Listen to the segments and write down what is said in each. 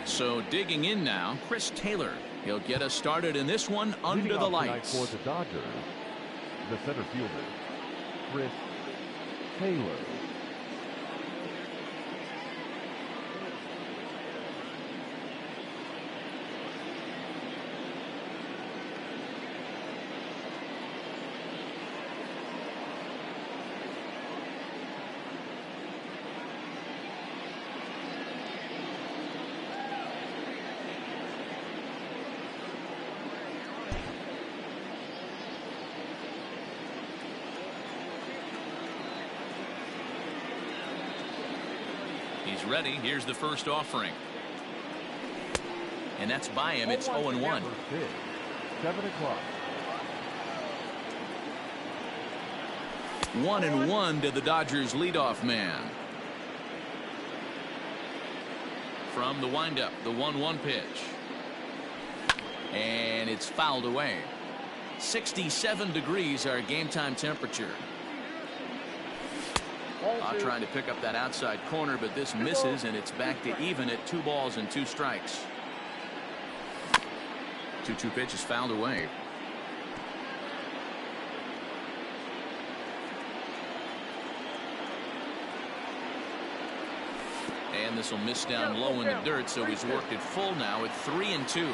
So digging in now, Chris Taylor. He'll get us started in this one under the lights. For the Dodgers, the center fielder, Chris Taylor. He's ready. Here's the first offering. And that's by him. It's 0-1. 7 o'clock. 1-1 to the Dodgers leadoff man. From the windup, the 1-1 pitch. And it's fouled away. 67 degrees our game time temperature. Trying to pick up that outside corner, but this misses, and it's back to even at 2 balls and 2 strikes. 2-2 pitch is fouled away. And this will miss down low in the dirt, so he's worked it full now at 3-2.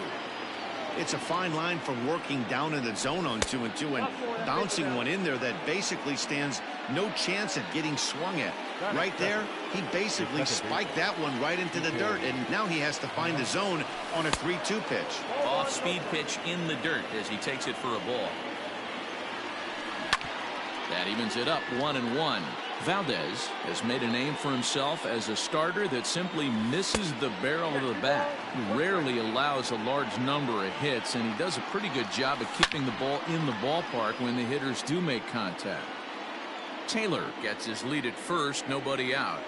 It's a fine line from working down in the zone on 2-2 and bouncing one in there that basically stands no chance at getting swung at. Right there, he basically spiked that one right into the dirt, and now he has to find the zone on a 3-2 pitch. Off-speed pitch in the dirt as he takes it for a ball. That evens it up 1-1. Valdez has made a name for himself as a starter that simply misses the barrel of the bat. He rarely allows a large number of hits, and he does a pretty good job of keeping the ball in the ballpark when the hitters do make contact. Taylor gets his lead at first, nobody out.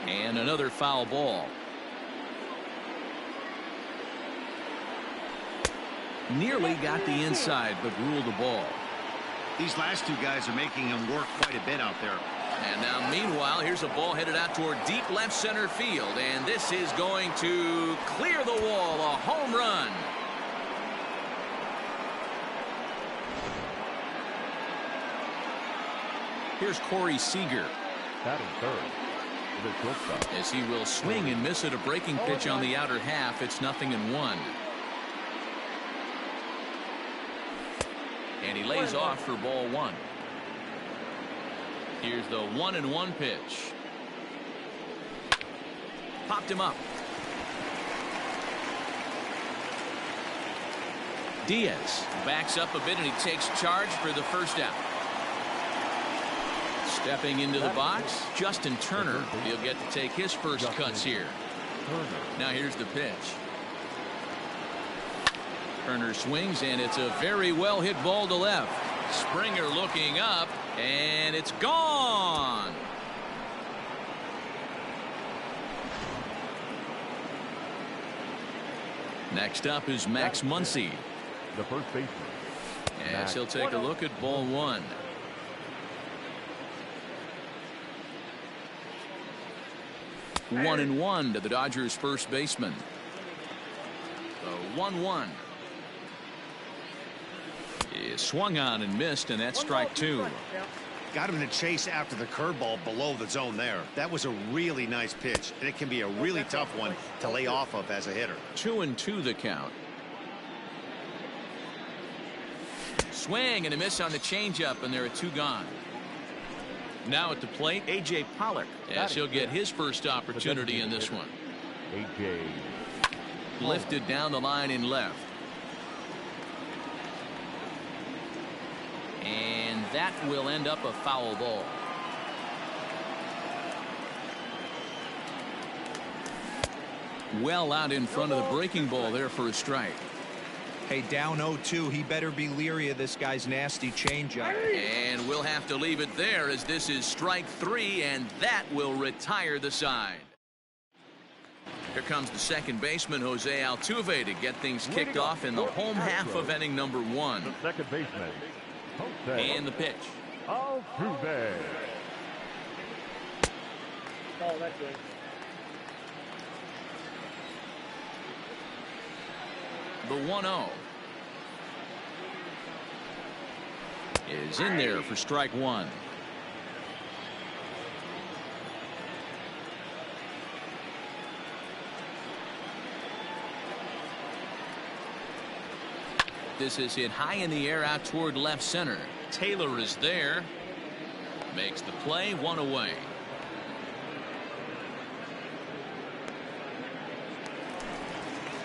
And another foul ball. Nearly got the inside, but ruled the ball. These last 2 guys are making him work quite a bit out there. And now meanwhile, here's a ball headed out toward deep left center field, and this is going to clear the wall. A home run. Here's Corey Seager. Batting third, the shortstop. As he will swing and miss at a breaking pitch on the outer half. It's 0-1. And he lays off for ball 1. Here's the 1-1 pitch. Popped him up. Diaz backs up a bit, and he takes charge for the first out. Stepping into the box, Justin Turner. He'll get to take his first cuts here. Now here's the pitch. Turner swings, and it's a very well hit ball to left. Springer looking up, and it's gone. Next up is Max Muncy. The first baseman. As he'll take a look at ball 1. One and one to the Dodgers first baseman. The 1-1 is swung on and missed, and that's strike 2. Got him to chase after the curveball below the zone there. That was a really nice pitch, and it can be a really tough one to lay off of as a hitter. 2-2 the count. Swing and a miss on the changeup, and there are 2 gone. Now at the plate, A.J. Pollock, as he'll get his first opportunity in this one. A.J. Lifted down the line in left. And that will end up a foul ball. Well out in front of the breaking ball there for a strike. Hey, down 0-2, he better be leery of this guy's nasty changeup. And we'll have to leave it there, as this is strike 3, and that will retire the side. Here comes the second baseman, Jose Altuve, to get things kicked off in the home half of inning number 1. The second baseman, Jose And the pitch. Altuve. Oh, that's good. The 1-0 is in there for strike one. This is hit high in the air out toward left center. Taylor is there. Makes the play, one away.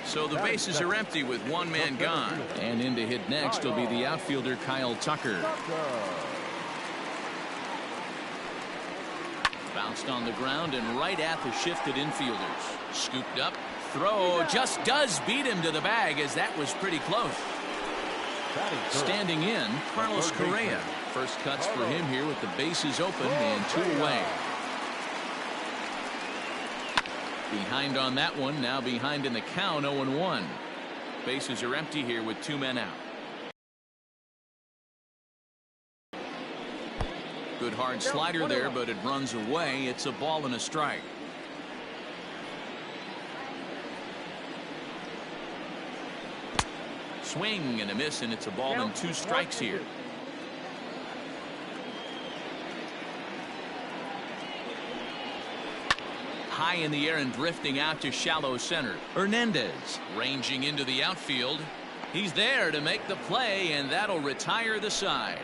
So the bases are empty with one man gone. And in to hit next will be the outfielder Kyle Tucker. Bounced on the ground and right at the shifted infielders. Scooped up. Throw just does beat him to the bag, as that was pretty close. Standing in, Carlos Correa. First cuts for him here with the bases open and two away. Behind on that one, now behind in the count, 0-1. Bases are empty here with two men out. Good hard slider there, but it runs away. It's a ball and a strike. Swing and a miss, and it's a ball and two strikes here. High in the air and drifting out to shallow center. Hernandez ranging into the outfield. He's there to make the play, and that'll retire the side.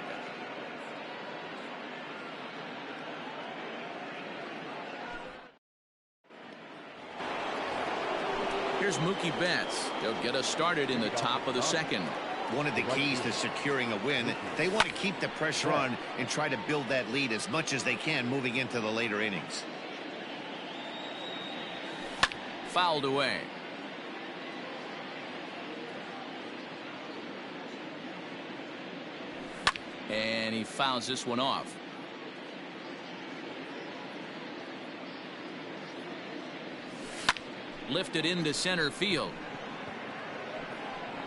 Here's Mookie Betts. They'll get us started in the top of the second. One of the keys to securing a win, they want to keep the pressure on and try to build that lead as much as they can moving into the later innings. Fouled away. And he fouls this one off. Lifted into center field.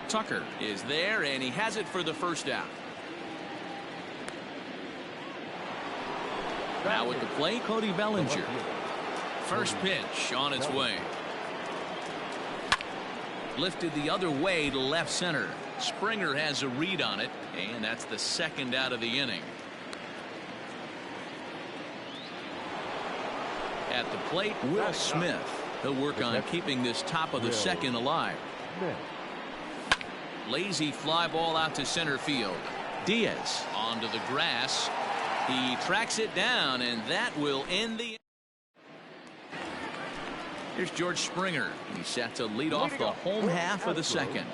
Tucker is there, and he has it for the first out. Now at the plate, Cody Bellinger. First pitch on its way. Lifted the other way to left center. Springer has a read on it, and that's the second out of the inning. At the plate, Will Smith. He'll work on keeping this top of the second alive. Lazy fly ball out to center field. Diaz onto the grass. He tracks it down, and that will end the. Here's George Springer. He's set to lead off the home half of the second.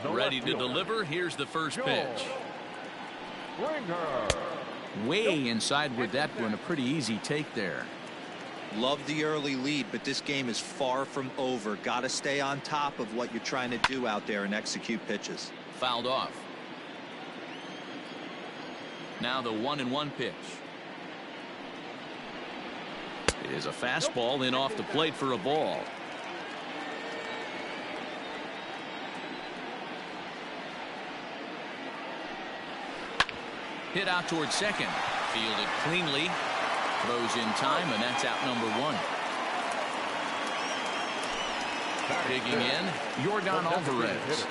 Ready to deliver. Here's the first pitch. Way inside with that one. A pretty easy take there. Love the early lead, but this game is far from over. Got to stay on top of what you're trying to do out there and execute pitches. Fouled off. Now the 1-1 pitch. It is a fastball in off the plate for a ball. Hit out towards second. Fielded cleanly. Throws in time, and that's out number one. Digging in, Yordan Alvarez.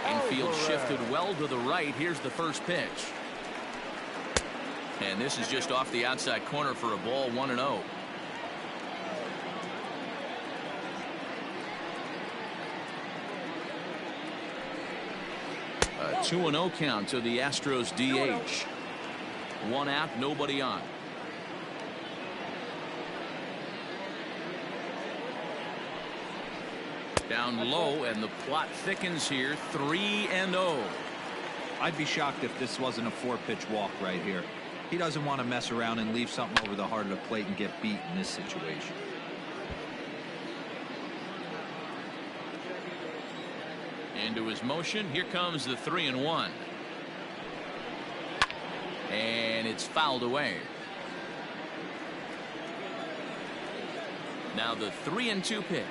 Infield shifted well to the right. Here's the first pitch. And this is just off the outside corner for a ball, 1-0. A 2-0 count to the Astros DH. One out, nobody on. Down low, and the plot thickens here. 3-0. I'd be shocked if this wasn't a 4-pitch walk right here. He doesn't want to mess around and leave something over the heart of the plate and get beat in this situation. Into his motion. Here comes the 3-1. And it's fouled away. Now the 3-2 pitch.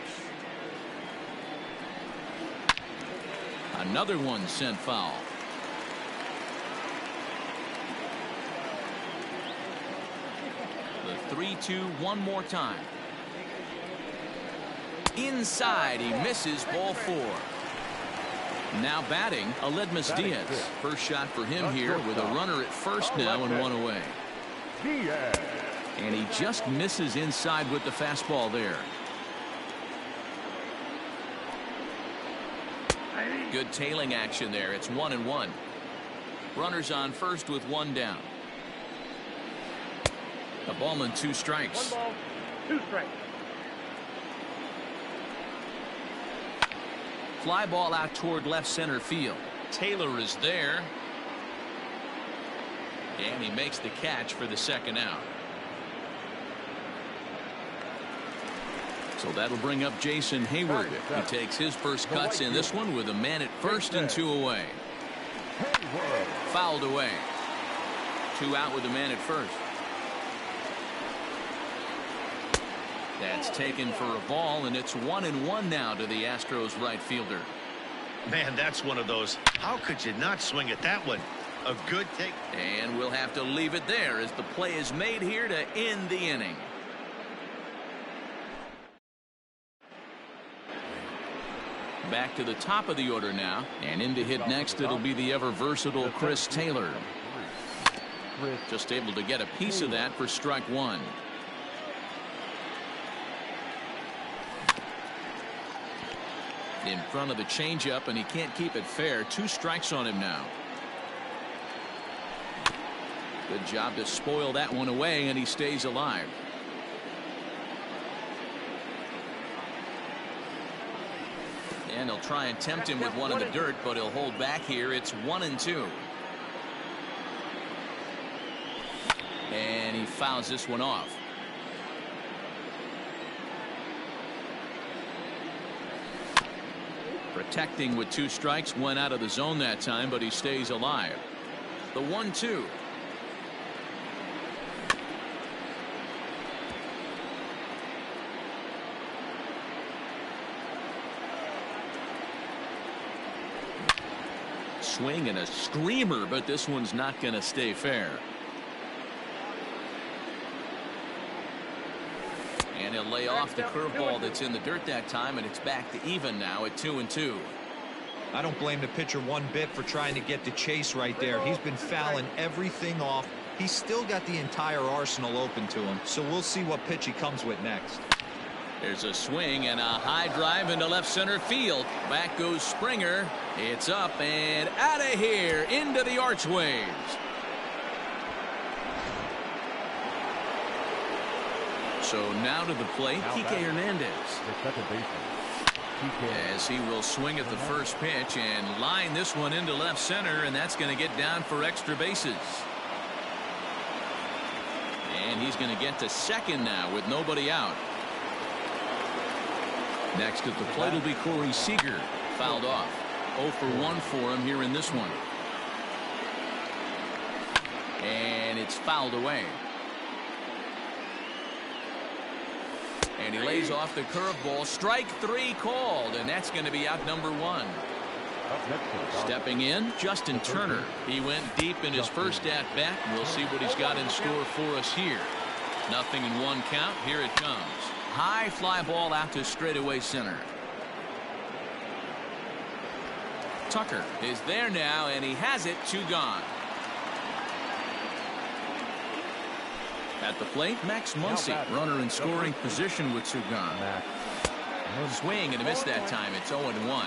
Another one sent foul. The 3-2 one more time. Inside, he misses ball 4. Now batting, Aledmus Diaz. First shot for him here with a runner at first now and 1 away. And he just misses inside with the fastball there. Good tailing action there. It's 1-1. Runners on first with 1 down. A ball and 2 strikes. 1 ball, 2 strikes. Fly ball out toward left center field. Taylor is there. And he makes the catch for the 2nd out. So that'll bring up Jason Hayward. He takes his first cuts in this one with a man at first and 2 away. Fouled away. 2 out with a man at first. That's taken for a ball, and it's 1-1 now to the Astros right fielder. Man, that's one of those. How could you not swing at that one? A good take. And we'll have to leave it there as the play is made here to end the inning. Back to the top of the order now, and in to hit next it'll be the ever versatile Chris Taylor. Just able to get a piece of that for strike 1. In front of the changeup, and he can't keep it fair. 2 strikes on him now. Good job to spoil that one away, and he stays alive. And he'll try and tempt him with one in the dirt, but he'll hold back here. It's 1-2. And he fouls this one off. Protecting with 2 strikes, went out of the zone that time, but he stays alive. The 1-2. Swing and a screamer, but this one's not going to stay fair. And he'll lay off the curveball that's in the dirt that time, and it's back to even now at 2-2. I don't blame the pitcher one bit for trying to get the chase right there. He's been fouling everything off. He's still got the entire arsenal open to him, so we'll see what pitch he comes with next. There's a swing and a high drive into left center field. Back goes Springer. It's up and out of here into the archways. So now to the plate, Kike Hernandez. As he will swing at the first pitch and line this one into left center, and that's going to get down for extra bases. And he's going to get to second now with nobody out. Next at the plate will be Corey Seager. Fouled off. 0 for 1 for him here in this one. And it's fouled away. And he lays off the curveball. Strike 3 called, and that's going to be out number 1. Stepping in, Justin Turner. He went deep in his first at-bat. We'll see what he's got in store for us here. Nothing in 1 count. Here it comes. High fly ball out to straightaway center. Tucker is there now, and he has it. 2 gone. At the plate, Max Muncy, runner in scoring position with 2 gone. Swing and a miss that time. It's 0-1.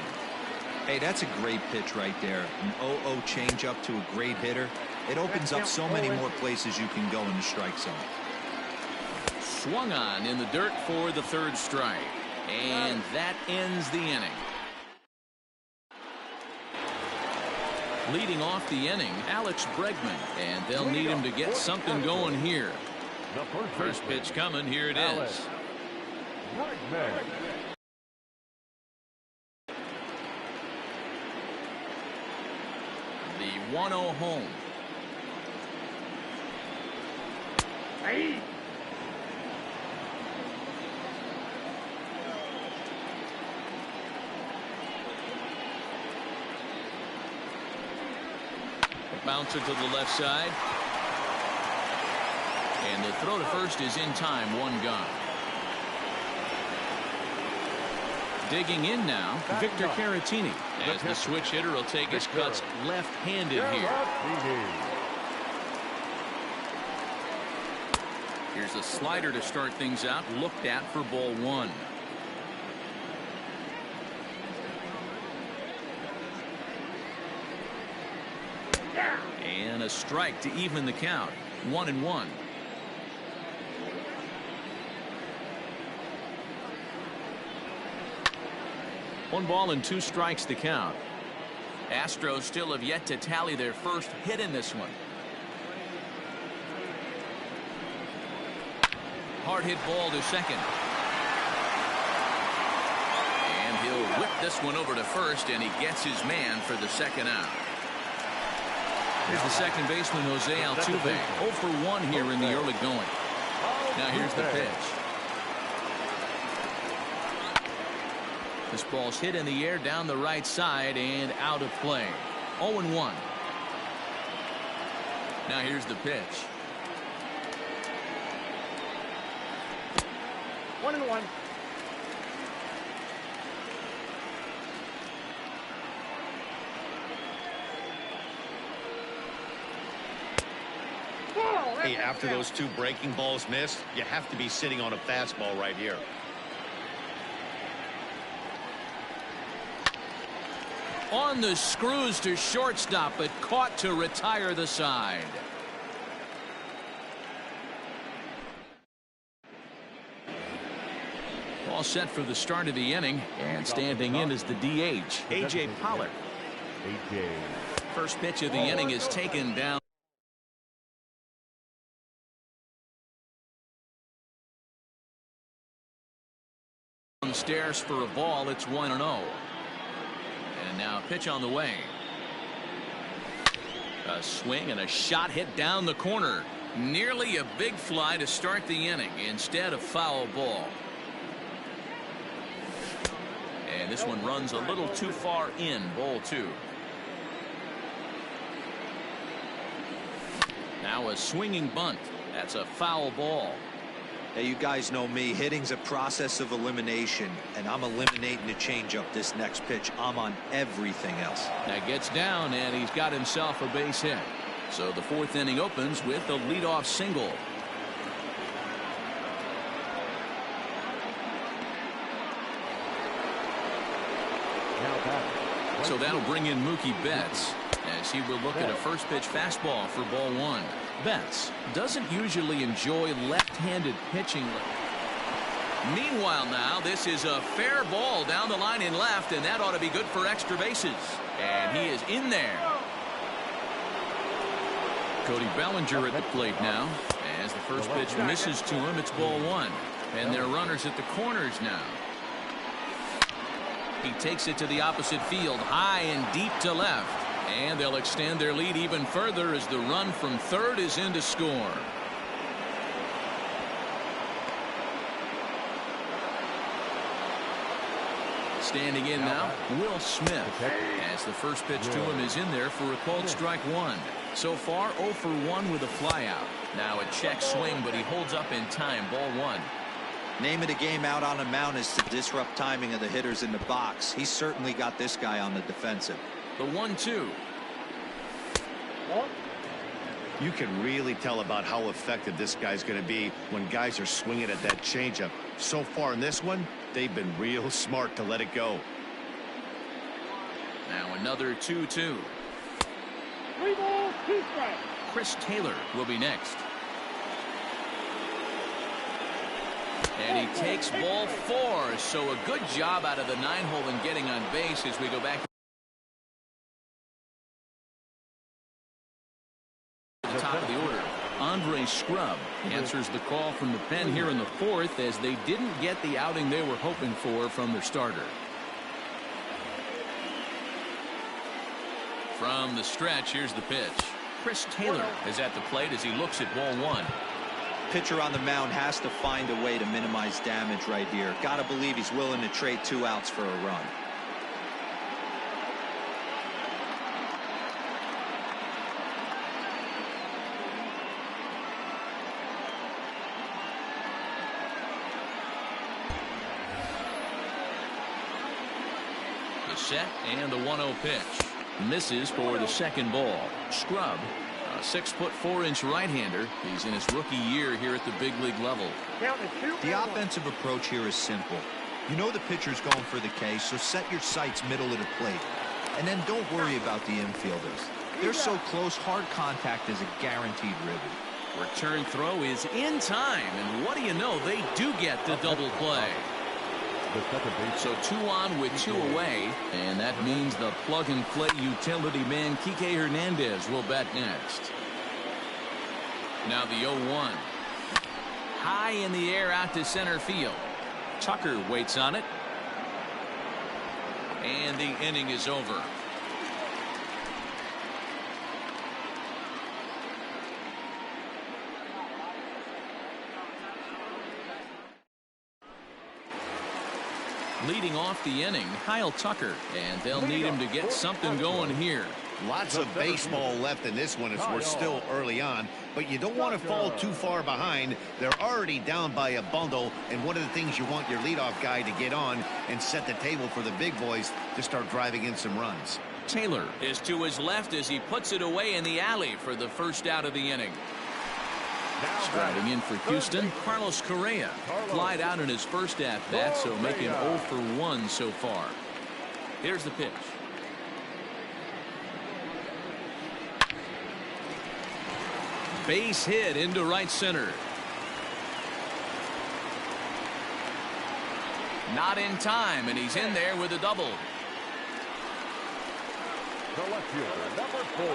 Hey, that's a great pitch right there. An 0-0 changeup to a great hitter. It opens up so many more places you can go in the strike zone. Swung on in the dirt for the 3rd strike. And that ends the inning. Leading off the inning, Alex Bregman. And they'll need him to get something going here. First pitch coming. Here it is. The 1-0 home. Bouncer to the left side. And the throw to first is in time. 1 gone. Digging in now, Victor Caratini, as the switch hitter will take his cuts left-handed here. Here's a slider to start things out, looked at for ball one. And a strike to even the count. 1-1. One ball and 2 strikes to count. Astros still have yet to tally their first hit in this one. Hard hit ball to second. And he'll whip this one over to first, and he gets his man for the second out. Here's the second baseman, Jose Altuve. 0 for 1 here in the early going. Now here's the pitch. This ball's hit in the air down the right side and out of play. 0-1. Now here's the pitch. 1-1. Hey, after those 2 breaking balls missed, you have to be sitting on a fastball right here. On the screws to shortstop, but caught to retire the side. All set for the start of the inning, and standing in is the DH, A.J. Pollard. First pitch of the inning is taken down. Stairs for a ball. It's 1-0. And now a pitch on the way. A swing and a shot hit down the corner. Nearly a big fly to start the inning. Instead, a foul ball. And this one runs a little too far in. Ball 2. Now a swinging bunt. That's a foul ball. Hey, you guys know me. Hitting's a process of elimination, and I'm eliminating the changeup this next pitch. I'm on everything else. That gets down, and he's got himself a base hit. So the 4th inning opens with a leadoff single. So that'll bring in Mookie Betts, as he will look at a first pitch fastball for ball 1. Betts doesn't usually enjoy left-handed pitching. Meanwhile now, this is a fair ball down the line in left, and that ought to be good for extra bases. And he is in there. Cody Bellinger at the plate now. As the first pitch misses to him, it's ball 1. And there are runners at the corners now. He takes it to the opposite field, high and deep to left. And they'll extend their lead even further as the run from third is in to score. Standing in now, Will Smith, as the first pitch to him is in there for a called strike 1. So far 0 for 1 with a flyout. Now a check swing, but he holds up in time. Ball 1. Name of the game out on the mound is to disrupt timing of the hitters in the box. He's certainly got this guy on the defensive. The 1-2. You can really tell about how effective this guy's going to be when guys are swinging at that changeup. So far in this one, they've been real smart to let it go. Now another 2-2. 3 balls, 2 strikes. Chris Taylor will be next. And he takes ball 4. So a good job out of the 9-hole in getting on base as we go back to the top of the order. Andre Scrub answers the call from the pen here in the 4th, as they didn't get the outing they were hoping for from their starter. From the stretch, here's the pitch. Chris Taylor is at the plate as he looks at ball 1. Pitcher on the mound has to find a way to minimize damage right here. Gotta believe he's willing to trade 2 outs for a run. set, and the 1-0 pitch. Misses for the second ball. Scrub, a 6'4" right-hander. He's in his rookie year here at the big league level. The offensive approach here is simple. You know the pitcher's going for the K, so set your sights middle of the plate. And then don't worry about the infielders. They're so close, hard contact is a guaranteed ribby. Return throw is in time, and what do you know, they do get the double play. So 2 on with 2 away, and that means the plug-and-play utility man Kike Hernandez will bat next. Now the 0-1. High in the air out to center field. Tucker waits on it. And the inning is over. Leading off the inning, Kyle Tucker, and they'll need him to get something going here. Lots of baseball left in this one as we're still early on, but you don't want to fall too far behind. They're already down by a bundle, and one of the things you want your leadoff guy to get on and set the table for the big boys to start driving in some runs. Taylor is to his left as he puts it away in the alley for the first out of the inning. Striding in for Houston, Carlos Correa. Flied out in his first at-bat, so making 0 for 1 so far. Here's the pitch. Base hit into right center. Not in time, and he's in there with a double.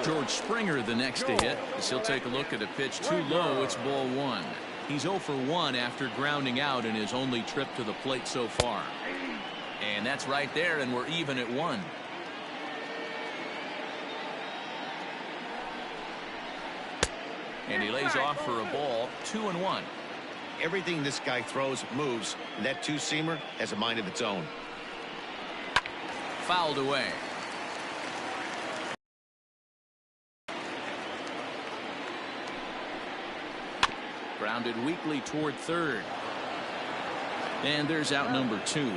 George Springer the next to hit, as he'll take a look at a pitch too low. It's ball 1. He's 0 for 1 after grounding out in his only trip to the plate so far. And that's right there, and we're even at 1. And he lays off for a ball. 2-1. Everything this guy throws moves, and that two-seamer has a mind of its own. Fouled away. Grounded weakly toward third. And there's out number 2.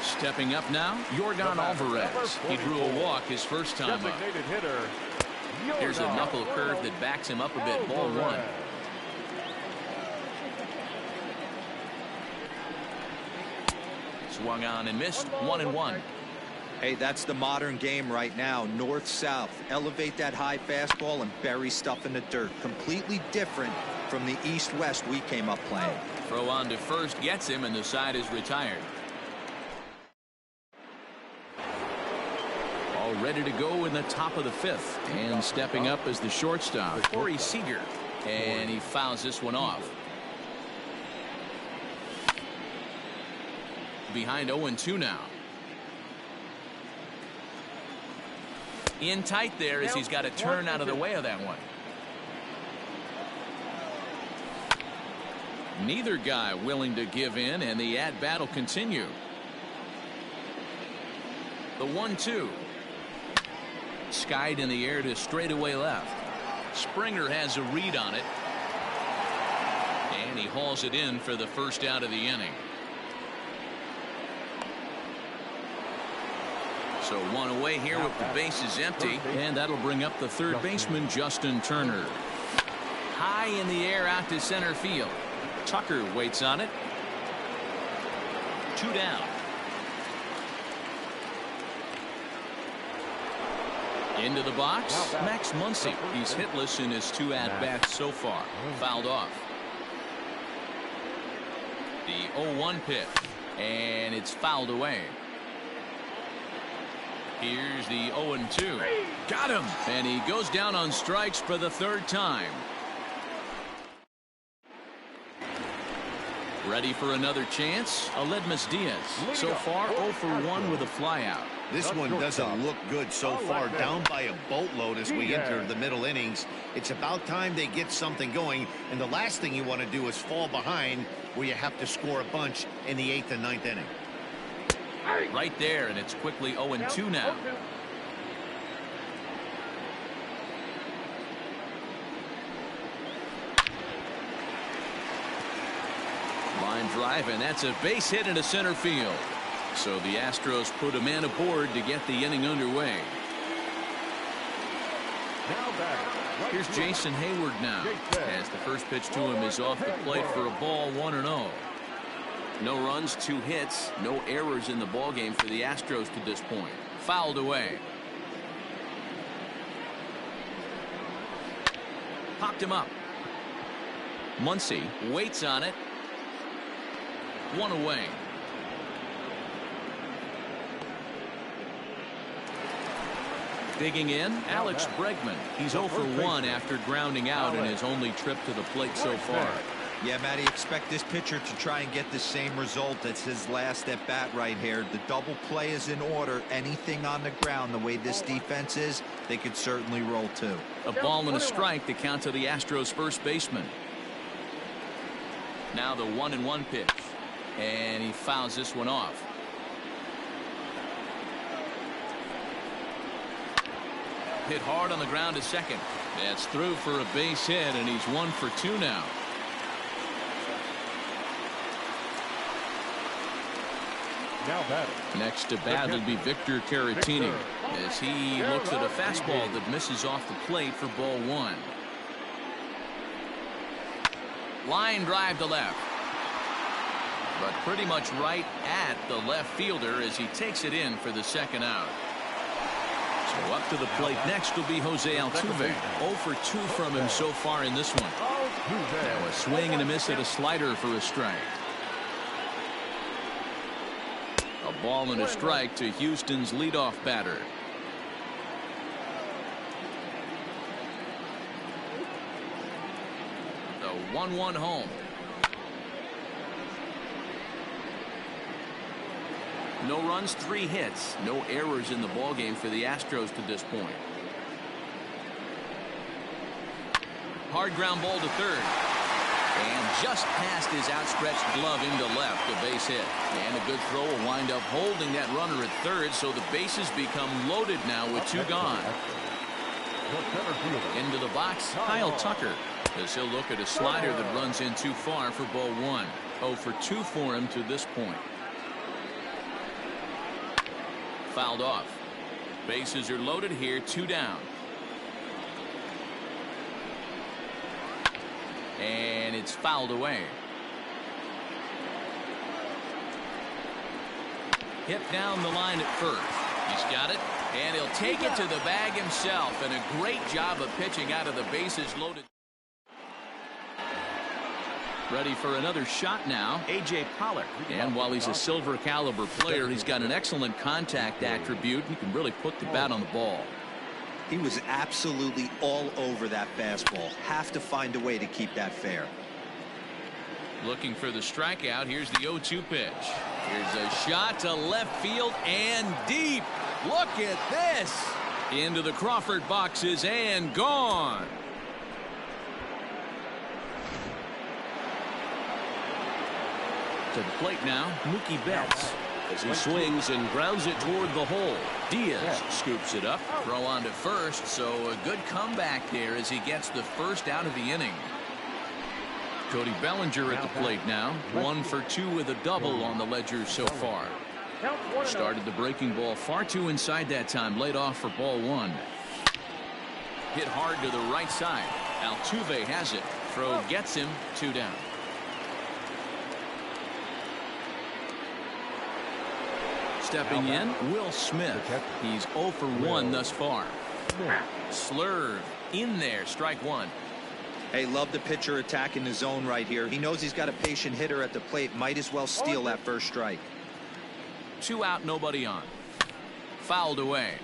Stepping up now, Yordan Alvarez. He drew a walk his first time up. Here's a knuckle curve that backs him up a bit. Ball 1. Swung on and missed. 1-1. Hey, that's the modern game right now. North-south. Elevate that high fastball and bury stuff in the dirt. Completely different from the east-west we came up playing. Throw on to first gets him, and the side is retired. All ready to go in the top of the 5th. And stepping up as the shortstop, Corey Seager. And he fouls this one off. Behind 0-2 now. In tight there as he's got to turn out of the way of that one. Neither guy willing to give in, and the at-bat will continue. The 1-2. Skied in the air to straightaway left. Springer has a read on it. And he hauls it in for the first out of the inning. So 1 away here with the bases empty, and that'll bring up the third baseman, Justin Turner. High in the air out to center field. Tucker waits on it. 2 down. Into the box, Max Muncy. He's hitless in his 2 at-bats so far. Fouled off. The 0-1 pitch, and it's fouled away. Here's the 0-2. Got him! And he goes down on strikes for the 3rd time. Ready for another chance? Aledmus Diaz. So far 0 for 1 with a flyout. This one doesn't look good so far. Down by a boatload as we enter the middle innings. It's about time they get something going. And the last thing you want to do is fall behind where you have to score a bunch in the 8th and 9th inning. Right there, and it's quickly 0-2 now. Line drive, and that's a base hit into center field. So the Astros put a man aboard to get the inning underway. Now batting. Here's Jason Hayward now, as the first pitch to him is off the plate for a ball, 1-0. No runs, 2 hits, no errors in the ballgame for the Astros to this point. Fouled away. Popped him up. Muncy waits on it. 1 away. Digging in, Alex Bregman. He's 0 for 1 after grounding out in his only trip to the plate so far. Yeah, Matty, expect this pitcher to try and get the same result as his last at bat right here. The double play is in order. Anything on the ground, the way this defense is, they could certainly roll too. A ball and a strike to count to the Astros first baseman. Now the 1-1 pitch, and he fouls this one off. Hit hard on the ground to second. That's through for a base hit, and he's 1 for 2 now. Now batting. Next to bat will be Victor Caratini, as he looks at a fastball that misses off the plate for ball 1. Line drive to left, but pretty much right at the left fielder as he takes it in for the second out. So up to the plate next will be Jose Altuve. 0 for 2 from him so far in this one. Now a swing and a miss at a slider for a strike. A ball and a strike to Houston's leadoff batter. The 1-1 home. No runs, 3 hits, no errors in the ballgame for the Astros to this point. Hard ground ball to third. And just past his outstretched glove into left, a base hit. And a good throw will wind up holding that runner at third, so the bases become loaded now with 2 gone. Into the box, Kyle Tucker, as he'll look at a slider that runs in too far for ball 1. 0 for 2 for him to this point. Fouled off. Bases are loaded here, 2 down. And it's fouled away. Hit down the line at first. He's got it, and he'll take it to the bag himself, and a great job of pitching out of the bases loaded. Ready for another shot now, A.J. Pollock. And while he's a silver caliber player, he's got an excellent contact attribute. He can really put the bat on the ball. He was absolutely all over that fastball. Have to find a way to keep that fair. Looking for the strikeout. Here's the 0-2 pitch. Here's a shot to left field and deep. Look at this. Into the Crawford boxes and gone. To the plate now, Mookie Betts, as he swings and grounds it toward the hole. Diaz scoops it up. Throw on to first, so a good comeback there as he gets the first out of the inning. Cody Bellinger at the plate now. 1 for 2 with a double on the ledger so far. Started the breaking ball far too inside that time. Laid off for ball 1. Hit hard to the right side. Altuve has it. Throw gets him. 2 down. Stepping in, Will Smith. He's 0 for 1 thus far. Slurve in there, strike 1. Hey, love the pitcher attacking the zone right here. He knows he's got a patient hitter at the plate. Might as well steal that first strike. 2 out, nobody on. Fouled away.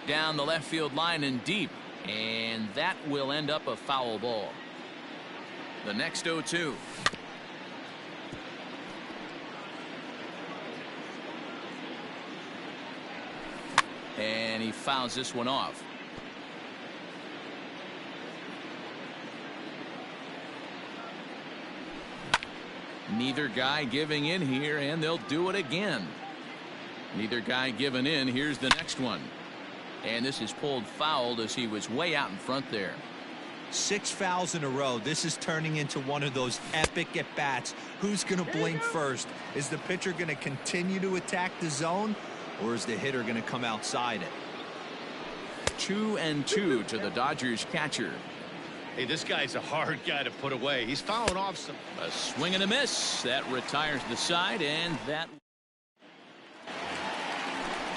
Down the left field line and deep. And that will end up a foul ball. The next 0-2. And he fouls this one off. Neither guy giving in here, and they'll do it again. Neither guy giving in. Here's the next one. And this is pulled foul as he was way out in front there. 6 fouls in a row. This is turning into one of those epic at-bats. Who's going to blink first? Is the pitcher going to continue to attack the zone, or is the hitter going to come outside it? 2-2 to the Dodgers catcher. Hey, this guy's a hard guy to put away. He's fouling off some. A swing and a miss. That retires the side, and that.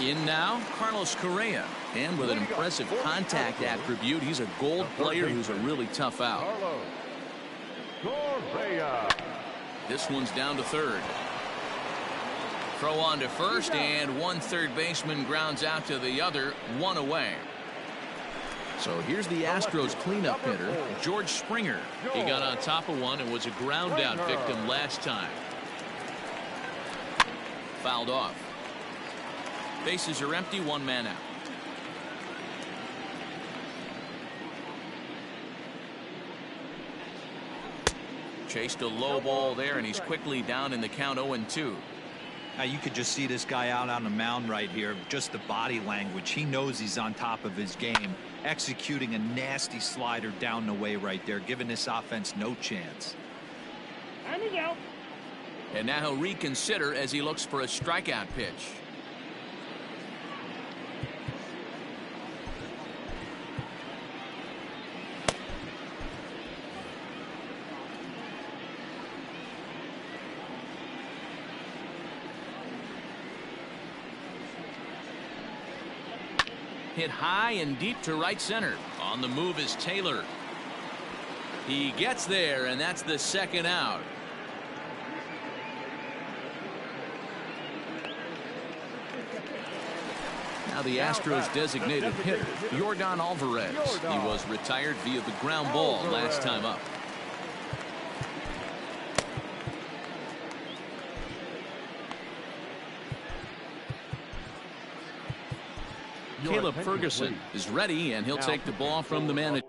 In now, Carlos Correa. And with an impressive contact attribute, he's a gold player who's a really tough out. Carlos Correa. This one's down to third. Throw on to first, and one third baseman grounds out to the other, one away. So here's the Astros cleanup hitter, George Springer. He got on top of one and was a ground out victim last time. Fouled off. Bases are empty, one man out. Chased a low ball there, and he's quickly down in the count 0-2. Now you could just see this guy out on the mound right here. Just the body language. He knows he's on top of his game. Executing a nasty slider down the way right there, giving this offense no chance. Time is out. And now he'll reconsider as he looks for a strikeout pitch. Hit high and deep to right center. On the move is Taylor. He gets there, and that's the second out. Now the Astros designated hitter, Yordan Alvarez. He was retired via the ground ball last time up. Caleb Ferguson is ready, and he'll take the ball from the manager.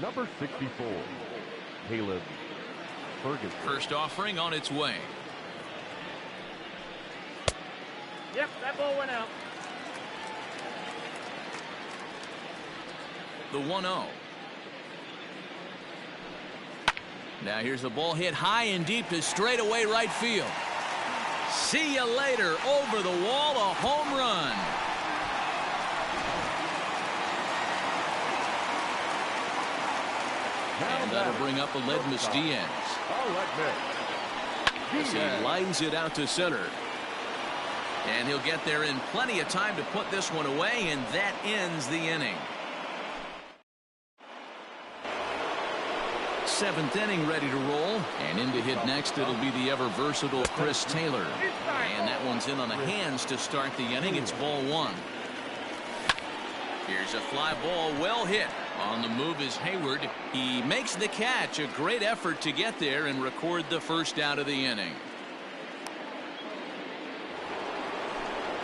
Number 64, Caleb Ferguson. First offering on its way. Yep, that ball went out. The 1-0. Now here's the ball hit high and deep to straightaway right field. See you later. Over the wall, a home run. And that'll bring up Aledmus Diaz. As he lines it out to center. And he'll get there in plenty of time to put this one away, and that ends the inning. Seventh inning ready to roll, and in to hit next it'll be the ever versatile Chris Taylor, and that one's in on the hands to start the inning. It's ball one. Here's a fly ball, well hit. On the move is Hayward. He makes the catch. A great effort to get there and record the first out of the inning.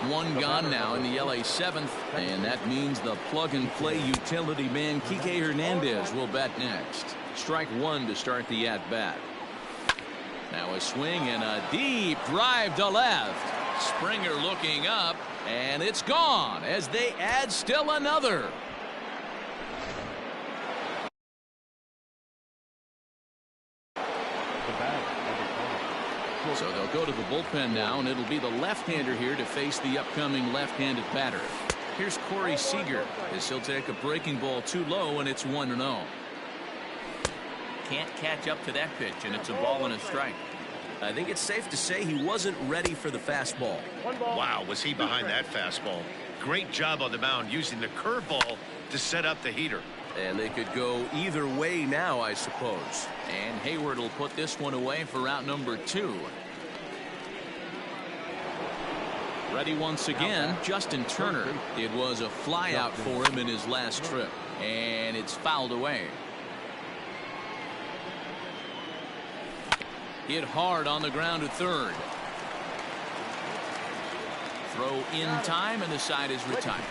One gone now in the LA seventh, and that means the plug-and-play utility man Kike Hernandez will bat next. Strike one to start the at-bat. Now a swing and a deep drive to left. Springer looking up, and it's gone as they add still another. So they'll go to the bullpen now, and it'll be the left-hander here to face the upcoming left-handed batter. Here's Corey Seager as he'll take a breaking ball too low, and it's 1-0. Can't catch up to that pitch, and it's a ball and a strike. I think it's safe to say he wasn't ready for the fastball. Wow, was he behind that fastball. Great job on the mound using the curveball to set up the heater. And they could go either way now, I suppose. And Hayward will put this one away for out number 2. Ready once again, Justin Turner. It was a fly out for him in his last trip, and it's fouled away. Hit hard on the ground to third. Throw in time, and the side is retired.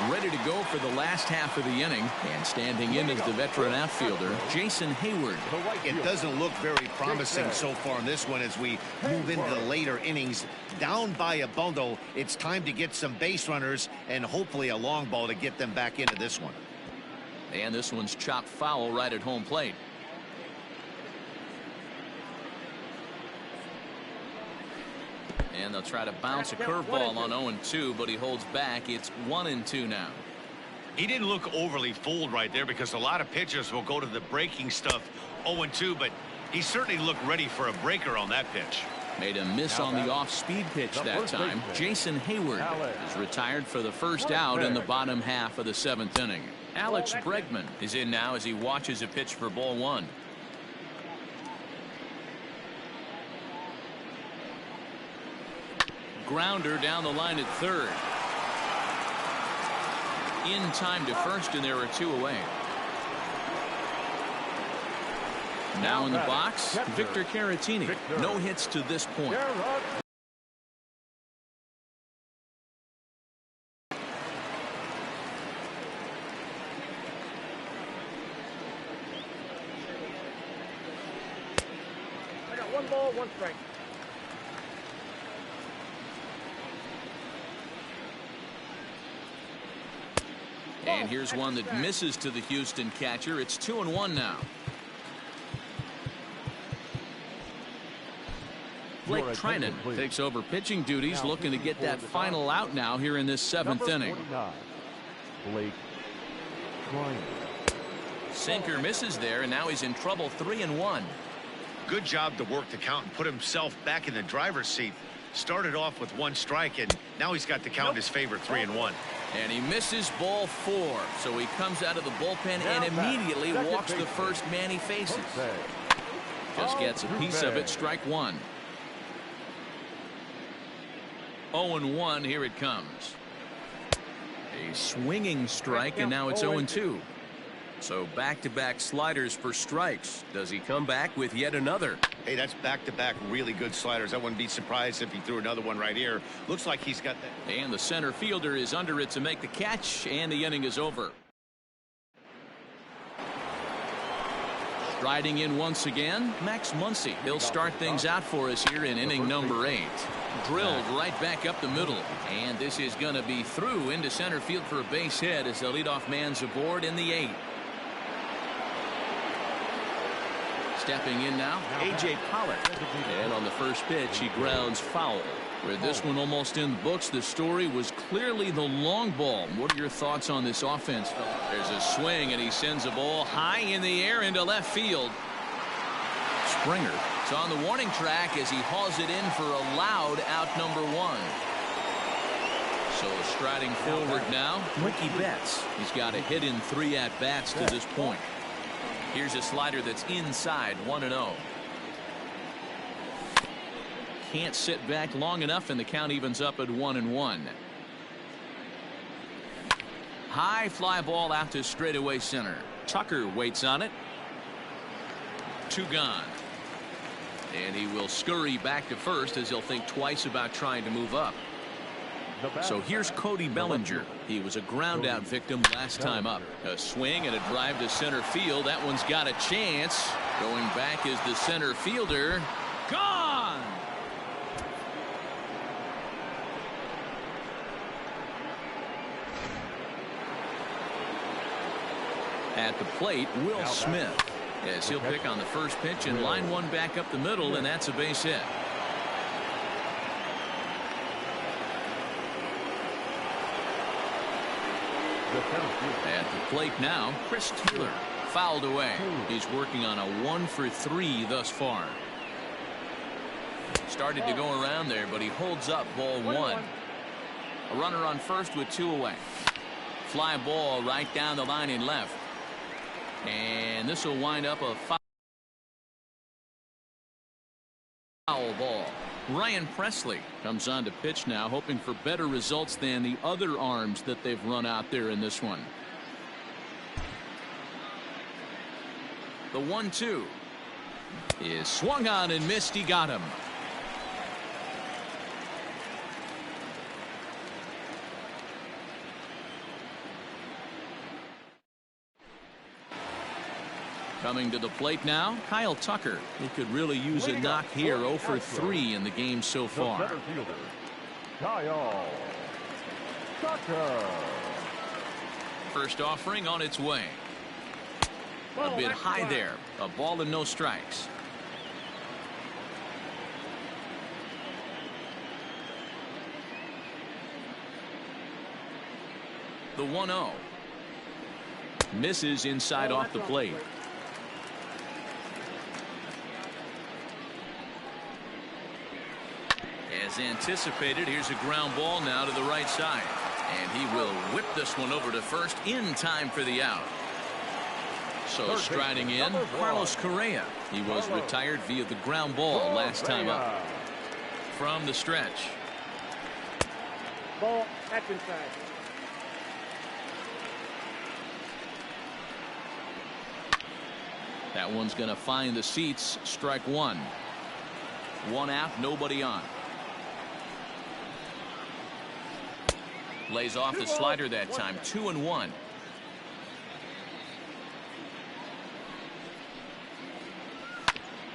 Ready to go for the last half of the inning, and standing in as the veteran outfielder, Jason Hayward. It doesn't look very promising so far in this one as we move into the later innings. Down by a bundle, it's time to get some base runners and hopefully a long ball to get them back into this one. And this one's chopped foul right at home plate. And they'll try to bounce a curveball on 0-2, but he holds back. It's 1-2 now. He didn't look overly fooled right there because a lot of pitchers will go to the breaking stuff 0-2, but he certainly looked ready for a breaker on that pitch. Made a miss on the off-speed pitch that time. Jason Hayward is retired for the first out in the bottom half of the 7th inning. Alex Bregman is in now as he watches a pitch for ball 1. Grounder down the line at third. In time to first, and there are 2 away. Now in the box, Victor Caratini. No hits to this point. I got 1 ball, 1 strike. And here's one that misses to the Houston catcher. It's 2-1 now. Blake Trinan takes over pitching duties, looking to get that final out now here in this 7th inning. Blake Trinan. Sinker misses there, and now he's in trouble. 3-1. Good job to work the count and put himself back in the driver's seat. Started off with 1 strike, and now he's got the count in his favor, 3-1. And he misses ball 4, so he comes out of the bullpen and immediately walks the first man he faces. Just gets a piece of it. Strike 1. 0-1. Here it comes. A swinging strike, and now it's 0-2. So back-to-back sliders for strikes. Does he come back with yet another? Hey, that's back-to-back really good sliders. I wouldn't be surprised if he threw another one right here. Looks like he's got that. And the center fielder is under it to make the catch, and the inning is over. Striding in once again, Max Muncy. He'll start things out for us here in inning number 8. Drilled right back up the middle, and this is going to be through into center field for a base hit as the leadoff man's aboard in the 8th. Stepping in now, A.J. Pollock. And on the first pitch, he grounds foul. With this one almost in the books, the story was clearly the long ball. What are your thoughts on this offense? There's a swing, and he sends a ball high in the air into left field. Springer is on the warning track as he hauls it in for a loud out number 1. So striding forward now, Mookie Betts. He's got a hit in 3 at-bats to this point. Here's a slider that's inside, 1-0. Can't sit back long enough, and the count evens up at 1-1. High fly ball out to straightaway center. Tucker waits on it. 2 gone. And he will scurry back to first as he'll think twice about trying to move up. So here's Cody Bellinger. He was a ground out victim last time up. A swing and a drive to center field. That one's got a chance. Going back is the center fielder. Gone! At the plate, Will Smith. As he'll pick on the first pitch and line one back up the middle, and that's a base hit. At the plate now, Chris Taylor. Fouled away. He's working on a 1-for-3 thus far. Started to go around there, but he holds up ball 1. A runner on first with 2 away. Fly ball right down the line in left. And this will wind up a foul ball. Ryan Presley comes on to pitch now, hoping for better results than the other arms that they've run out there in this one. The 1-2 is swung on and missed. He got him. Coming to the plate now, Kyle Tucker. He could really use a knock here. 0 for 3 in the game so far. The center fielder, Kyle Tucker. First offering on its way. A bit high there. A ball and no strikes. The 1-0. Misses inside off the plate. As anticipated, here's a ground ball now to the right side. And he will whip this one over to first in time for the out. So striding in, Carlos Correa. He was retired via the ground ball last time up. From the stretch. Ball, that's inside. That one's going to find the seats. Strike one. One out, nobody on. Lays off the slider that time. 2-1.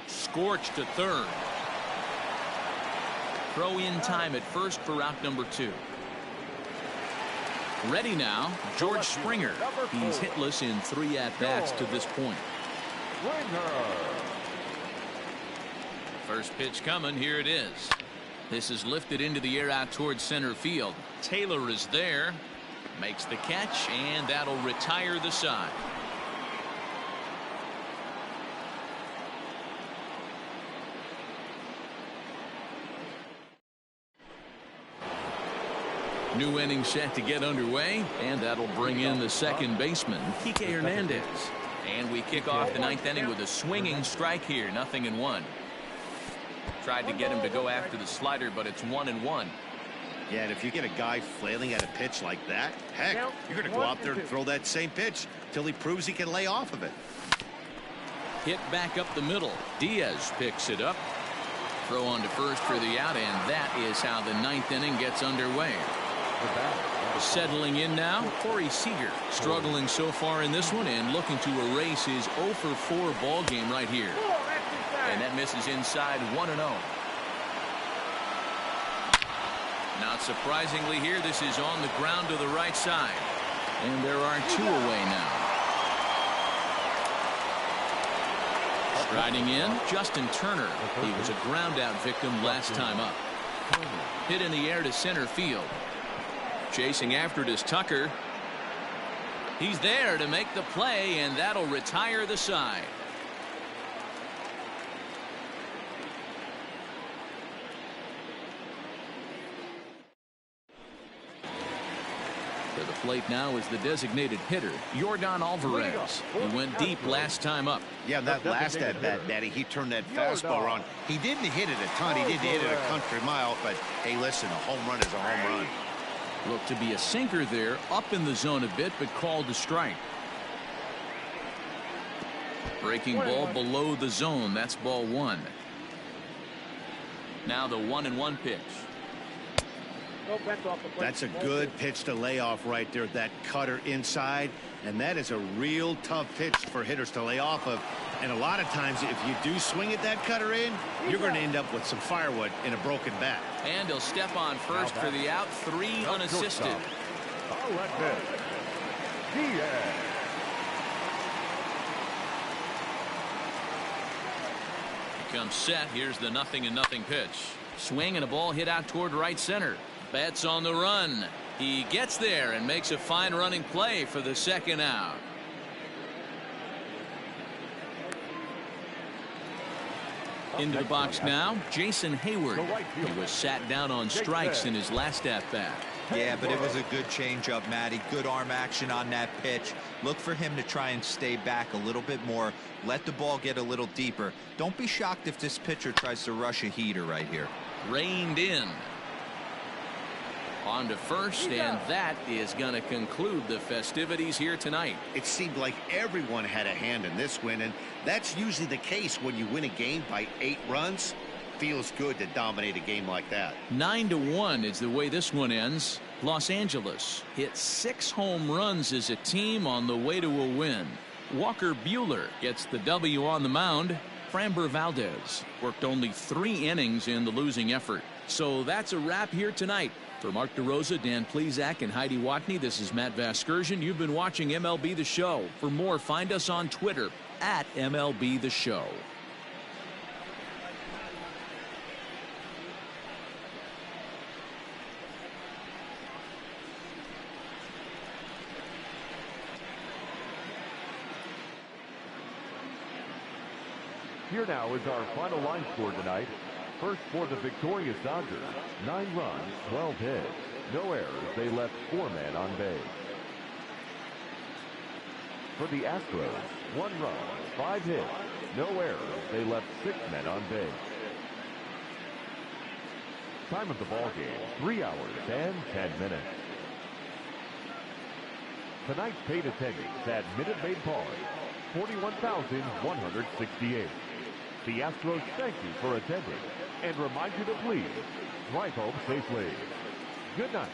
Scorched to third. Throw in time at first for out number 2. Ready now, George Springer. He's hitless in 3 at-bats to this point. First pitch coming. Here it is. This is lifted into the air out towards center field. Taylor is there. Makes the catch, and that'll retire the side. New inning set to get underway, and that'll bring in the second baseman, Kike Hernandez. And we kick off the 9th inning with a swinging strike here. 0-1. Tried to get him to go after the slider, but it's 1-1. Yeah, and if you get a guy flailing at a pitch like that, heck, you're going to go out there and throw that same pitch till he proves he can lay off of it. Hit back up the middle. Diaz picks it up. Throw on to first for the out, and that is how the 9th inning gets underway. Settling in now, Corey Seager. Struggling so far in this one and looking to erase his 0 for 4 ball game right here. And that misses inside. 1-0. Not surprisingly here, this is on the ground to the right side. And there are 2 away now. Striding in, Justin Turner. He was a ground out victim last time up. Hit in the air to center field. Chasing after it is Tucker. He's there to make the play, and that'll retire the side. To the plate now is the designated hitter, Yordan Alvarez. He went deep last time up. Yeah, that last at-bat, Matty, he turned that fastball around. He didn't hit it a ton. He didn't hit it a country mile, but hey, listen, a home run is a home run. Looked to be a sinker there, up in the zone a bit, but called a strike. Breaking ball below the zone. That's ball 1. Now the 1-1 pitch. That's a good pitch to lay off right there. That cutter inside, and that is a real tough pitch for hitters to lay off of. And a lot of times, if you do swing at that cutter in, you're going to end up with some firewood in a broken bat. And he'll step on first for the out. 3 unassisted. He comes set. Here's the 0-0 pitch. Swing and a ball hit out toward right center. Betts on the run. He gets there and makes a fine running play for the second out. Into the box now, Jason Hayward. He was sat down on strikes in his last at-bat. Yeah, but it was a good changeup, Matty. Good arm action on that pitch. Look for him to try and stay back a little bit more. Let the ball get a little deeper. Don't be shocked if this pitcher tries to rush a heater right here. Reined in. On to first, and that is going to conclude the festivities here tonight. It seemed like everyone had a hand in this win, and that's usually the case when you win a game by 8 runs. Feels good to dominate a game like that. 9-1 is the way this one ends. Los Angeles hit 6 home runs as a team on the way to a win. Walker Buehler gets the W on the mound. Framber Valdez worked only 3 innings in the losing effort. So that's a wrap here tonight. For Mark DeRosa, Dan Plezak, and Heidi Watney, this is Matt Vasgersian. You've been watching MLB The Show. For more, find us on Twitter at MLB The Show. Here now is our final line score tonight. First for the victorious Dodgers, 9 runs, 12 hits. No errors, they left 4 men on base. For the Astros, 1 run, 5 hits. No errors, they left 6 men on base. Time of the ball game, 3 hours and 10 minutes. Tonight's paid attendance at Minute Maid Park, 41,168. The Astros thank you for attending and remind you to please drive home safely. Good night.